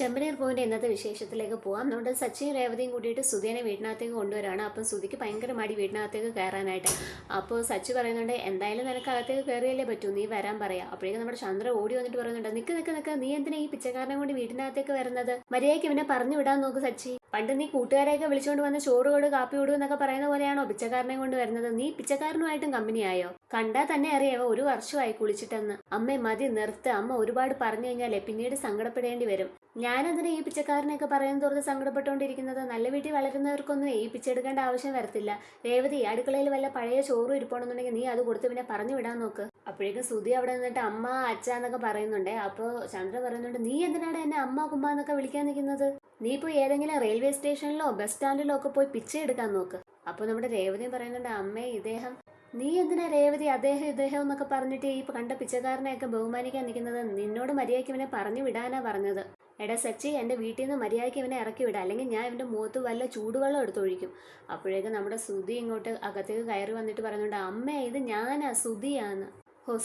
ചെമ്പനീർ പൂവിൻ്റെ ഇന്നത്തെ വിശേഷത്തിലേക്ക് പോകാം. നമ്മുടെ സച്ചിയും രേവതിയും കൂട്ടിയിട്ട് സുധിയെ വീട്ടിനകത്തേക്ക് കൊണ്ടുവരാണ്. അപ്പം സുധിക്ക് ഭയങ്കര മടി വീട്ടിനകത്തേക്ക് കയറാനായിട്ട്. അപ്പോൾ സച്ചി പറയുന്നുണ്ട്, എന്തായാലും നിനക്ക് അകത്തേക്ക് കയറിയല്ലേ പറ്റൂ, നീ വരാൻ പറയാം. അപ്പോഴേക്കും നമ്മുടെ ചന്ദ്ര ഓടി വന്നിട്ട് പറയുന്നുണ്ട്, നിക്ക് നിക്ക് നിക്ക്, നീ എന്തിനാ ഈ പിച്ചക്കാരനെ കൊണ്ട് വീട്ടിനകത്തേക്ക് വരുന്നത്? മര്യാദയ്ക്ക് ഇവനെ പറഞ്ഞു വിടാൻ നോക്ക് സച്ചി. പണ്ട് നീ കൂട്ടുകാരെയൊക്കെ വിളിച്ചുകൊണ്ട് വന്ന് ചോറ് കൊടു കാപ്പി കൊടു എന്നൊക്കെ പറയുന്ന പോലെയാണോ പിച്ചക്കാരനെ കൊണ്ട് വരുന്നത്? നീ പിച്ചക്കാരനുമായിട്ടും കമ്പനിയായോ? കണ്ടാൽ തന്നെ അറിയാവോ 1 വർഷമായി കുളിച്ചിട്ടെന്ന്. അമ്മേ മതി നിർത്ത്, അമ്മ ഒരുപാട് പറഞ്ഞു കഴിഞ്ഞാലേ പിന്നീട് സങ്കടപ്പെടേണ്ടി വരും. ഞാനതിന് ഈ പിച്ചക്കാരനെയൊക്കെ പറയുന്ന തോറും സങ്കടപ്പെട്ടുകൊണ്ടിരിക്കുന്നത്. നല്ല വീട്ടിൽ വളരുന്നവർക്കൊന്നും ഈ പിച്ചെടുക്കേണ്ട ആവശ്യം വരത്തില്ല. രേവതി, അടുക്കളയിൽ വല്ല പഴയ ചോറും ഇരിപ്പുണ്ടെന്നുണ്ടെങ്കിൽ നീ അത് കൊടുത്ത് പിന്നെ പറഞ്ഞു വിടാൻ നോക്ക്. അപ്പോഴേക്കും സുധി അവിടെ നിന്നിട്ട് അമ്മ അച്ഛ എന്നൊക്കെ പറയുന്നുണ്ട്. അപ്പോൾ ചന്ദ്ര പറയുന്നുണ്ട്, നീ എന്തിനാണ് എന്നെ അമ്മ കുമ്മ എന്നൊക്കെ വിളിക്കാൻ നിൽക്കുന്നത്? നീ പോയി ഏതെങ്കിലും റെയിൽവേ സ്റ്റേഷനിലോ ബസ് സ്റ്റാൻഡിലോ ഒക്കെ പോയി പിച്ച എടുക്കാൻ നോക്ക്. അപ്പോൾ നമ്മുടെ രേവതിയും പറയുന്നുണ്ട്, അമ്മേ ഇദ്ദേഹം. നീ എന്തിനാ രേവതി അദ്ദേഹം ഇദ്ദേഹം എന്നൊക്കെ പറഞ്ഞിട്ട് ഈ കണ്ട പിച്ചക്കാരനെയൊക്കെ ബഹുമാനിക്കാൻ നിൽക്കുന്നത്? നിന്നോട് മര്യാദയ്ക്ക് ഇവനെ പറഞ്ഞു വിടാനാ പറഞ്ഞത്. എടാ സച്ചി, എൻ്റെ വീട്ടിൽ നിന്ന് മര്യാദയ്ക്ക് ഇവനെ ഇറക്കി വിടാം, അല്ലെങ്കിൽ ഞാൻ ഇവൻ്റെ മുഖത്ത് വല്ല ചൂടുവെള്ളം എടുത്തൊഴിക്കും. അപ്പോഴേക്കും നമ്മുടെ സുധി ഇങ്ങോട്ട് അകത്തേക്ക് കയറി വന്നിട്ട് പറയുന്നുണ്ട്, അമ്മേ ഇത് ഞാനാ, സുധിയാന്ന്.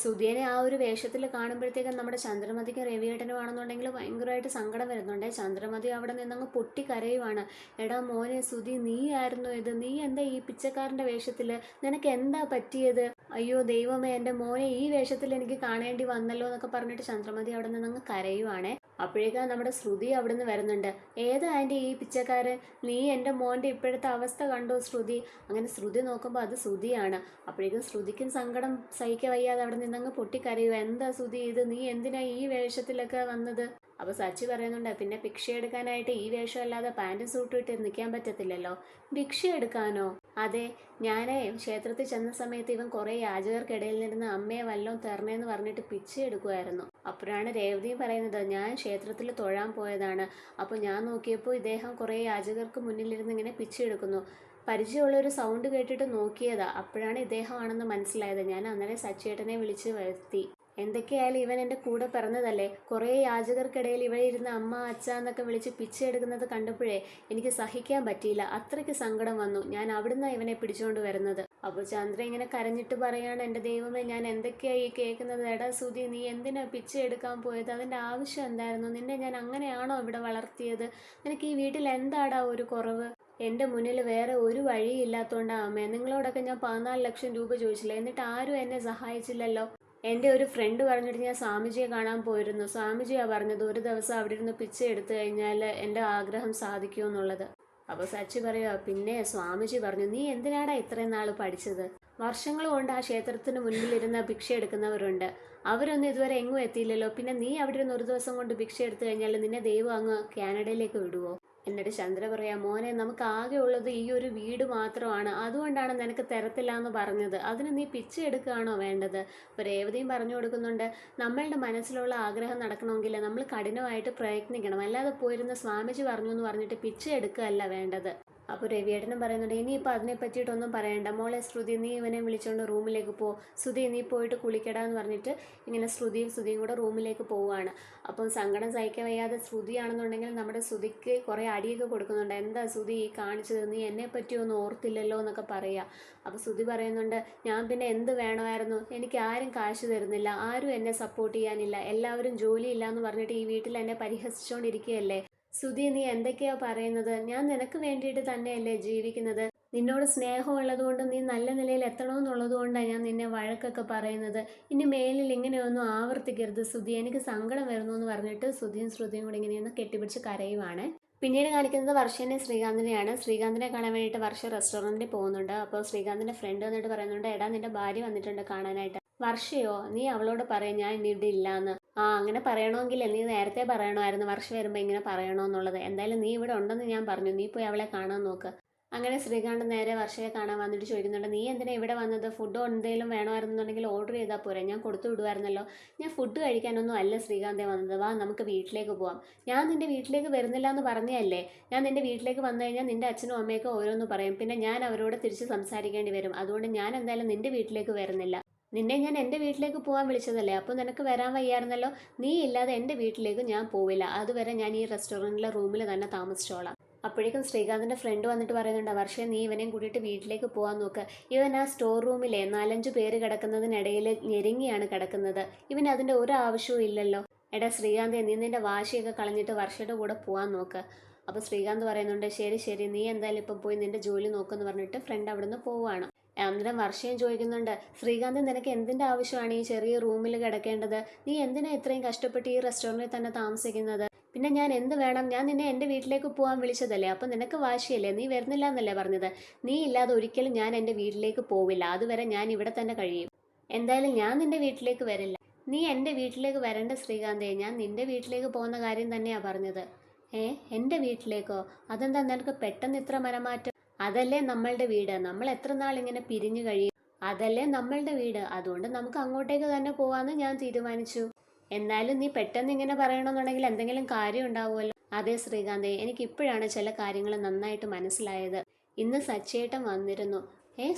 സുധിയനെ ആ ഒരു വേഷത്തിൽ കാണുമ്പോഴത്തേക്കും നമ്മുടെ ചന്ദ്രമതിക്കും രവിയേട്ടനും ആണെന്നുണ്ടെങ്കിൽ ഭയങ്കരമായിട്ട് സങ്കടം വരുന്നുണ്ട്. ചന്ദ്രമതി അവിടെ നിന്നങ്ങ് പൊട്ടിക്കരയുവാണ്. എടാ മോനെ സുധി, നീ ആയിരുന്നു ഇത്? നീ എന്താ ഈ പിച്ചക്കാരൻ്റെ വേഷത്തിൽ? നിനക്ക് എന്താ പറ്റിയത്? അയ്യോ ദൈവമേ, എൻ്റെ മോനെ ഈ വേഷത്തിൽ എനിക്ക് കാണേണ്ടി വന്നല്ലോ എന്നൊക്കെ പറഞ്ഞിട്ട് ചന്ദ്രമതി അവിടെ നിന്നങ്ങ് കരയുവാണേ. അപ്പോഴേക്കും നമ്മുടെ ശ്രുതി അവിടെ നിന്ന് വരുന്നുണ്ട്. ഏതാ ആൻറ്റി ഈ പിച്ചക്കാരൻ? നീ എൻ്റെ മോൻ്റെ ഇപ്പോഴത്തെ അവസ്ഥ കണ്ടോ ശ്രുതി? അങ്ങനെ ശ്രുതി നോക്കുമ്പോൾ അത് ശ്രുതിയാണ്. അപ്പോഴേക്കും ശ്രുതിക്കും സങ്കടം സഹിക്കാൻ വയ്യാതെ അവിടെ നിന്നങ്ങ് പൊട്ടിക്കരയുക. എന്താ ശ്രുതി ഇത്? നീ എന്തിനാ ഈ വേഷത്തിലൊക്കെ വന്നത്? അപ്പോൾ സച്ചി പറയുന്നുണ്ട്, പിന്നെ ഭിക്ഷ എടുക്കാനായിട്ട് ഈ വേഷം അല്ലാതെ പാൻറ്റും സൂട്ടും ഇട്ട് നിൽക്കാൻ പറ്റത്തില്ലല്ലോ. ഭിക്ഷ എടുക്കാനോ? അതെ, ഞാനേ ക്ഷേത്രത്തിൽ ചെന്ന സമയത്ത് ഇവൻ കുറേ യാചകർക്കിടയിൽ നിന്ന് അമ്മയെ വല്ലതും തരണേന്ന് പറഞ്ഞിട്ട് പിച്ച എടുക്കുമായിരുന്നു. അപ്പോഴാണ് രേവതിയും പറയുന്നത്, ഞാൻ ക്ഷേത്രത്തിൽ തൊഴാൻ പോയതാണ്. അപ്പോൾ ഞാൻ നോക്കിയപ്പോൾ ഇദ്ദേഹം കുറേ യാചകർക്ക് മുന്നിലിരുന്ന് ഇങ്ങനെ പിച്ച എടുക്കുന്നു. പരിചയമുള്ള ഒരു സൗണ്ട് കേട്ടിട്ട് നോക്കിയതാ. അപ്പോഴാണ് ഇദ്ദേഹമാണെന്ന് മനസ്സിലായത്. ഞാൻ അന്നേരം സച്ചിയേട്ടനെ വിളിച്ച് വരുത്തി. എന്തൊക്കെയായാലും ഇവൻ എൻ്റെ കൂടെ പിറന്നതല്ലേ. കുറേ യാചകർക്കിടയിൽ ഇവിടെ ഇരുന്ന് അമ്മ അച്ഛ എന്നൊക്കെ വിളിച്ച് പിച്ച എടുക്കുന്നത് കണ്ടപ്പോഴേ എനിക്ക് സഹിക്കാൻ പറ്റിയില്ല. അത്രയ്ക്ക് സങ്കടം വന്നു. ഞാൻ അവിടുന്ന് ഇവനെ പിടിച്ചുകൊണ്ട് വരുന്നത്. അപ്പോൾ ചന്ദ്ര ഇങ്ങനെ കരഞ്ഞിട്ട് പറയാണ്, എൻ്റെ ദൈവമേ ഞാൻ എന്തൊക്കെയായി ഈ കേൾക്കുന്നത്? എടാ സുധി, നീ എന്തിനാ പിച്ച എടുക്കാൻ പോയത്? അതിൻ്റെ ആവശ്യം എന്തായിരുന്നു? നിന്നെ ഞാൻ അങ്ങനെയാണോ ഇവിടെ വളർത്തിയത്? നിനക്ക് ഈ വീട്ടിൽ എന്താടാ ഒരു കുറവ്? എൻ്റെ മുന്നിൽ വേറെ ഒരു വഴിയില്ലാത്തതുകൊണ്ടാണ് അമ്മേ. നിങ്ങളോടൊക്കെ ഞാൻ 14 ലക്ഷം രൂപ ചോദിച്ചില്ല, എന്നിട്ട് ആരും എന്നെ സഹായിച്ചില്ലല്ലോ. എൻ്റെ ഒരു ഫ്രണ്ട് പറഞ്ഞിട്ട് ഞാൻ സ്വാമിജിയെ കാണാൻ പോയിരുന്നു. സ്വാമിജിയാണ് പറഞ്ഞത് ഒരു ദിവസം അവിടെ ഇരുന്ന് പിച്ച എടുത്തു കഴിഞ്ഞാൽ എൻ്റെ ആഗ്രഹം സാധിക്കുമെന്നുള്ളത്. അപ്പോൾ സച്ചി പറയുക, പിന്നെ സ്വാമിജി പറഞ്ഞു, നീ എന്തിനാടാ ഇത്രയും നാൾ പഠിച്ചത്? വർഷങ്ങൾ കൊണ്ട് ആ ക്ഷേത്രത്തിന് മുൻപിലിരുന്ന് ഭിക്ഷ എടുക്കുന്നവരുണ്ട്. അവരൊന്നും ഇതുവരെ എങ്ങും എത്തിയില്ലല്ലോ. പിന്നെ നീ അവിടെ ഇരുന്ന് ഒരു ദിവസം കൊണ്ട് ഭിക്ഷ എടുത്തു കഴിഞ്ഞാൽ നിന്നെ ദൈവം അങ്ങ് കാനഡയിലേക്ക് വിടുവോ? എന്നിട്ട് ചന്ദ്ര പറയാം, മോനെ നമുക്ക് ആകെ ഉള്ളത് ഈ ഒരു വീട് മാത്രമാണ്, അതുകൊണ്ടാണ് നിനക്ക് തരത്തില്ല എന്ന് പറഞ്ഞത്. അതിന് നീ പിച്ച എടുക്കുകയാണോ വേണ്ടത്? അപ്പോൾ രേവതിയും പറഞ്ഞു കൊടുക്കുന്നുണ്ട്, നമ്മളുടെ മനസ്സിലുള്ള ആഗ്രഹം നടക്കണമെങ്കിൽ നമ്മൾ കഠിനമായിട്ട് പ്രയത്നിക്കണം, അല്ലാതെ പോയിരുന്ന സ്വാമിജി പറഞ്ഞു എന്ന് പറഞ്ഞിട്ട് പിച്ച എടുക്കുകയല്ല വേണ്ടത്. അപ്പോൾ രവിയേട്ടനും പറയുന്നുണ്ട്, ഇനിയിപ്പോൾ അതിനെ പറ്റിയിട്ടൊന്നും പറയണ്ട മോളെ ശ്രുതി, നീ ഇവനെ വിളിച്ചുകൊണ്ട് റൂമിലേക്ക് പോ. ശ്രുതി നീ പോയിട്ട് കുളിക്കടാന്ന് പറഞ്ഞിട്ട് ഇങ്ങനെ ശ്രുതിയും കൂടെ റൂമിലേക്ക് പോവുകയാണ്. അപ്പം സങ്കടം സഹിക്കാൻ വയ്യാതെ ശ്രുതിയാണെന്നുണ്ടെങ്കിൽ നമ്മുടെ ശ്രുതിക്ക് കുറേ അടിയൊക്കെ കൊടുക്കുന്നുണ്ട്. എന്താ ശ്രുതി ഈ കാണിച്ചത്? നീ എന്നെ പറ്റി ഒന്നും ഓർത്തില്ലല്ലോ എന്നൊക്കെ പറയുക. അപ്പോൾ ശ്രുതി പറയുന്നുണ്ട്, ഞാൻ പിന്നെ എന്ത് വേണമായിരുന്നു? എനിക്ക് ആരും കാശ് തരുന്നില്ല, ആരും എന്നെ സപ്പോർട്ട് ചെയ്യാനില്ല, എല്ലാവരും ജോലിയില്ല എന്ന് പറഞ്ഞിട്ട് ഈ വീട്ടിൽ എന്നെ പരിഹസിച്ചുകൊണ്ടിരിക്കുകയല്ലേ. സുധി, നീ എന്തൊക്കെയാ പറയുന്നത്? ഞാൻ നിനക്ക് വേണ്ടിയിട്ട് തന്നെയല്ലേ ജീവിക്കുന്നത്. നിന്നോട് സ്നേഹമുള്ളത് കൊണ്ടും നീ നല്ല നിലയിൽ എത്തണമെന്നുള്ളത് കൊണ്ടാണ് ഞാൻ നിന്നെ വഴക്കൊക്കെ പറയുന്നത്. ഇനി മേലിൽ ഇങ്ങനെയൊന്നും ആവർത്തിക്കരുത് സുധി, എനിക്ക് സങ്കടം വരുന്നു എന്ന് പറഞ്ഞിട്ട് ശ്രുതിയും കൂടി ഇങ്ങനെയൊന്ന് കെട്ടിപ്പിടിച്ച് കരയുവാണ്. പിന്നീട് കാണിക്കുന്നത് വർഷേനെ ശ്രീകാന്തിനെയാണ്. ശ്രീകാന്തിനെ കാണാൻ വേണ്ടിയിട്ട് വർഷ റെസ്റ്റോറൻറ്റിൽ പോകുന്നുണ്ട്. അപ്പോൾ ശ്രീകാന്തിൻ്റെ ഫ്രണ്ട് വന്നിട്ട് പറയുന്നുണ്ട്, എടാ നിന്റെ ഭാര്യ വന്നിട്ടുണ്ട് കാണാനായിട്ട്. വർഷയോ? നീ അവളോട് പറയാം ഞാൻ ഇന്നിവിടെ ഇല്ലാന്ന്. ആ അങ്ങനെ പറയണമെങ്കിൽ നീ നേരത്തെ പറയണമായിരുന്നു, വർഷ വരുമ്പോൾ ഇങ്ങനെ പറയണമെന്നുള്ളത്. എന്തായാലും നീ ഇവിടെ ഉണ്ടെന്ന് ഞാൻ പറഞ്ഞു, നീ പോയി അവളെ കാണാൻ നോക്ക്. അങ്ങനെ ശ്രീകാന്ത് നേരെ വർഷയെ കാണാൻ വന്നിട്ട് ചോദിക്കുന്നുണ്ട്, നീ എന്തിനാ ഇവിടെ വന്നത്? ഫുഡ് എന്തെങ്കിലും വേണമായിരുന്നുണ്ടെങ്കിൽ ഓർഡർ ചെയ്താൽ പോരെ, ഞാൻ കൊടുത്തു വിടുമായിരുന്നല്ലോ. ഞാൻ ഫുഡ് കഴിക്കാനൊന്നും അല്ല ശ്രീകാന്തേ വന്നത്, വാ നമുക്ക് വീട്ടിലേക്ക് പോവാം. ഞാൻ നിൻ്റെ വീട്ടിലേക്ക് വരുന്നില്ല എന്ന് പറഞ്ഞതല്ലേ. ഞാൻ നിൻ്റെ വീട്ടിലേക്ക് വന്നു കഴിഞ്ഞാൽ നിൻ്റെ അച്ഛനും അമ്മയൊക്കെ ഓരോന്ന് പറയും, പിന്നെ ഞാൻ അവരോട് തിരിച്ച് സംസാരിക്കേണ്ടി വരും. അതുകൊണ്ട് ഞാൻ എന്തായാലും നിൻ്റെ വീട്ടിലേക്ക് വരുന്നില്ല. നിന്നെ ഞാൻ എൻ്റെ വീട്ടിലേക്ക് പോകാൻ വിളിച്ചതല്ലേ, അപ്പോൾ നിനക്ക് വരാൻ വയ്യായിരുന്നല്ലോ. നീ ഇല്ലാതെ എൻ്റെ വീട്ടിലേക്ക് ഞാൻ പോവില്ല, അതുവരെ ഞാൻ ഈ റെസ്റ്റോറൻറ്റിലെ റൂമിൽ തന്നെ താമസിച്ചോളാം. അപ്പോഴേക്കും ശ്രീകാന്തിൻ്റെ ഫ്രണ്ട് വന്നിട്ട് പറയുന്നുണ്ട്, വർഷേ നീ ഇവനെയും കൂട്ടിയിട്ട് വീട്ടിലേക്ക് പോകാൻ നോക്ക്. ഇവൻ ആ സ്റ്റോർ റൂമിലെ 4-5 പേര് കിടക്കുന്നതിനിടയിൽ ഞെരുങ്ങിയാണ് കിടക്കുന്നത്. ഇവൻ അതിൻ്റെ ഒരു ആവശ്യവും ഇല്ലല്ലോ. എടാ ശ്രീകാന്ത്, നീ നിന്റെ വാശിയൊക്കെ കളഞ്ഞിട്ട് വർഷയുടെ കൂടെ പോകാൻ നോക്ക്. അപ്പോൾ ശ്രീകാന്ത് പറയുന്നുണ്ട് ശരി ശരി, നീ എന്തായാലും ഇപ്പം പോയി നിന്റെ ജോലി നോക്കുമെന്ന് പറഞ്ഞിട്ട് ഫ്രണ്ട് അവിടുന്ന് പോവുകയാണ്. അന്നേരം വർഷയും ചോദിക്കുന്നുണ്ട്, ശ്രീകാന്ത് നിനക്ക് എന്തിൻ്റെ ആവശ്യമാണ് ഈ ചെറിയ റൂമിൽ കിടക്കേണ്ടത്? നീ എന്തിനാ ഇത്രയും കഷ്ടപ്പെട്ട് ഈ റെസ്റ്റോറൻറ്റിൽ തന്നെ താമസിക്കുന്നത്? പിന്നെ ഞാൻ എന്ത് വേണം? ഞാൻ നിന്നെ എൻ്റെ വീട്ടിലേക്ക് പോകാൻ വിളിച്ചതല്ലേ, അപ്പം നിനക്ക് വാശിയല്ലേ? നീ വരുന്നില്ല എന്നല്ലേ പറഞ്ഞത്? നീ ഇല്ലാതെ ഒരിക്കലും ഞാൻ എൻ്റെ വീട്ടിലേക്ക് പോവില്ല. അതുവരെ ഞാൻ ഇവിടെ തന്നെ കഴിയും. എന്തായാലും ഞാൻ നിന്റെ വീട്ടിലേക്ക് വരില്ല. നീ എൻ്റെ വീട്ടിലേക്ക് വരേണ്ട ശ്രീകാന്തേ, ഞാൻ നിന്റെ വീട്ടിലേക്ക് പോകുന്ന കാര്യം തന്നെയാ പറഞ്ഞത്. എൻ്റെ വീട്ടിലേക്കോ? അതെന്താ നിനക്ക് പെട്ടെന്ന് ഇത്ര മനമാറ്റം? അതല്ലേ നമ്മളുടെ വീട്, നമ്മൾ എത്ര നാൾ ഇങ്ങനെ പിരിഞ്ഞു കഴിയും? അതല്ലേ നമ്മളുടെ വീട്, അതുകൊണ്ട് നമുക്ക് അങ്ങോട്ടേക്ക് തന്നെ പോവാന്ന് ഞാൻ തീരുമാനിച്ചു. എന്നാലും നീ പെട്ടെന്ന് ഇങ്ങനെ പറയണമെന്നുണ്ടെങ്കിൽ എന്തെങ്കിലും കാര്യം ഉണ്ടാവുമല്ലോ. അതെ ശ്രീകാന്തേ, എനിക്ക് ഇപ്പോഴാണ് ചില കാര്യങ്ങൾ നന്നായിട്ട് മനസ്സിലായത്. ഇന്ന് സച്ചേട്ടൻ വന്നിരുന്നു.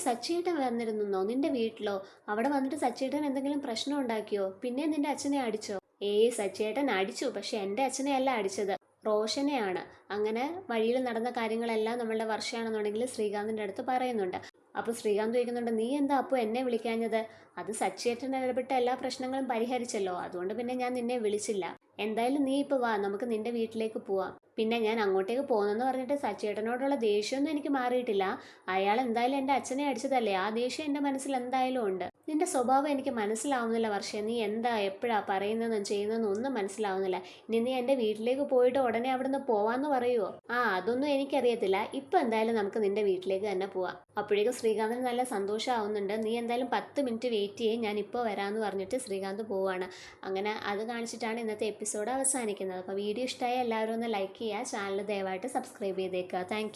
സച്ചേട്ടൻ വന്നിരുന്നോ നിന്റെ വീട്ടിലോ? അവിടെ വന്നിട്ട് സച്ചേട്ടൻ എന്തെങ്കിലും പ്രശ്നം ഉണ്ടാക്കിയോ? പിന്നെ നിന്റെ അച്ഛനെ അടിച്ചോ? സച്ചേട്ടൻ അടിച്ചു, പക്ഷെ എൻ്റെ അച്ഛനെ അല്ല അടിച്ചത്, റോഷനെയാണ്. അങ്ങനെ വഴിയിൽ നടന്ന കാര്യങ്ങളെല്ലാം നമ്മളുടെ വർഷയാണെന്നുണ്ടെങ്കിൽ ശ്രീകാന്തിൻ്റെ അടുത്ത് പറയുന്നുണ്ട്. അപ്പോൾ ശ്രീകാന്ത് ചോദിക്കുന്നുണ്ട്, നീ എന്താ അപ്പോൾ എന്നെ വിളിക്കാഞ്ഞത്? അത് സച്ചേട്ടൻ ഇടപെട്ട എല്ലാ പ്രശ്നങ്ങളും പരിഹരിച്ചല്ലോ, അതുകൊണ്ട് പിന്നെ ഞാൻ നിന്നെ വിളിച്ചില്ല. എന്തായാലും നീ ഇപ്പോൾ വാ, നമുക്ക് നിന്റെ വീട്ടിലേക്ക് പോവാം. പിന്നെ ഞാൻ അങ്ങോട്ടേക്ക് പോകുന്നെന്ന് പറഞ്ഞിട്ട് സച്ചേട്ടനോടുള്ള ദേഷ്യമൊന്നും എനിക്ക് മാറിയിട്ടില്ല. അയാൾ എന്തായാലും എൻ്റെ അച്ഛനെ അടിച്ചതല്ലേ, ആ ദേഷ്യം എൻ്റെ മനസ്സിൽ എന്തായാലും ഉണ്ട്. നിന്റെ സ്വഭാവം എനിക്ക് മനസ്സിലാവുന്നില്ല വർഷേ, നീ എന്താ എപ്പോഴാ പറയുന്നതെന്നും ചെയ്യുന്നതെന്നും ഒന്നും മനസ്സിലാവുന്നില്ല. ഇനി നീ എൻ്റെ വീട്ടിലേക്ക് പോയിട്ട് ഉടനെ അവിടുന്ന് പോവാന്ന് പറയുമോ? അതൊന്നും എനിക്കറിയത്തില്ല. ഇപ്പം എന്തായാലും നമുക്ക് നിന്റെ വീട്ടിലേക്ക് തന്നെ പോവാം. അപ്പോഴേക്കും ശ്രീകാന്തിന് നല്ല സന്തോഷമാവുന്നുണ്ട്. നീ എന്തായാലും 10 മിനിറ്റ് വെയിറ്റ് ചെയ്യേ, ഞാൻ ഇപ്പോൾ വരാമെന്ന് പറഞ്ഞിട്ട് ശ്രീകാന്ത് പോവാണ്. അങ്ങനെ അത് കാണിച്ചിട്ടാണ് ഇന്നത്തെ എപ്പിസോഡ് അവസാനിക്കുന്നത്. അപ്പോൾ വീഡിയോ ഇഷ്ടമായ എല്ലാവരും ഒന്ന് ലൈക്ക് ചെയ്യുക, ചാനൽ ദയവായിട്ട് സബ്സ്ക്രൈബ് ചെയ്തേക്കുക. താങ്ക്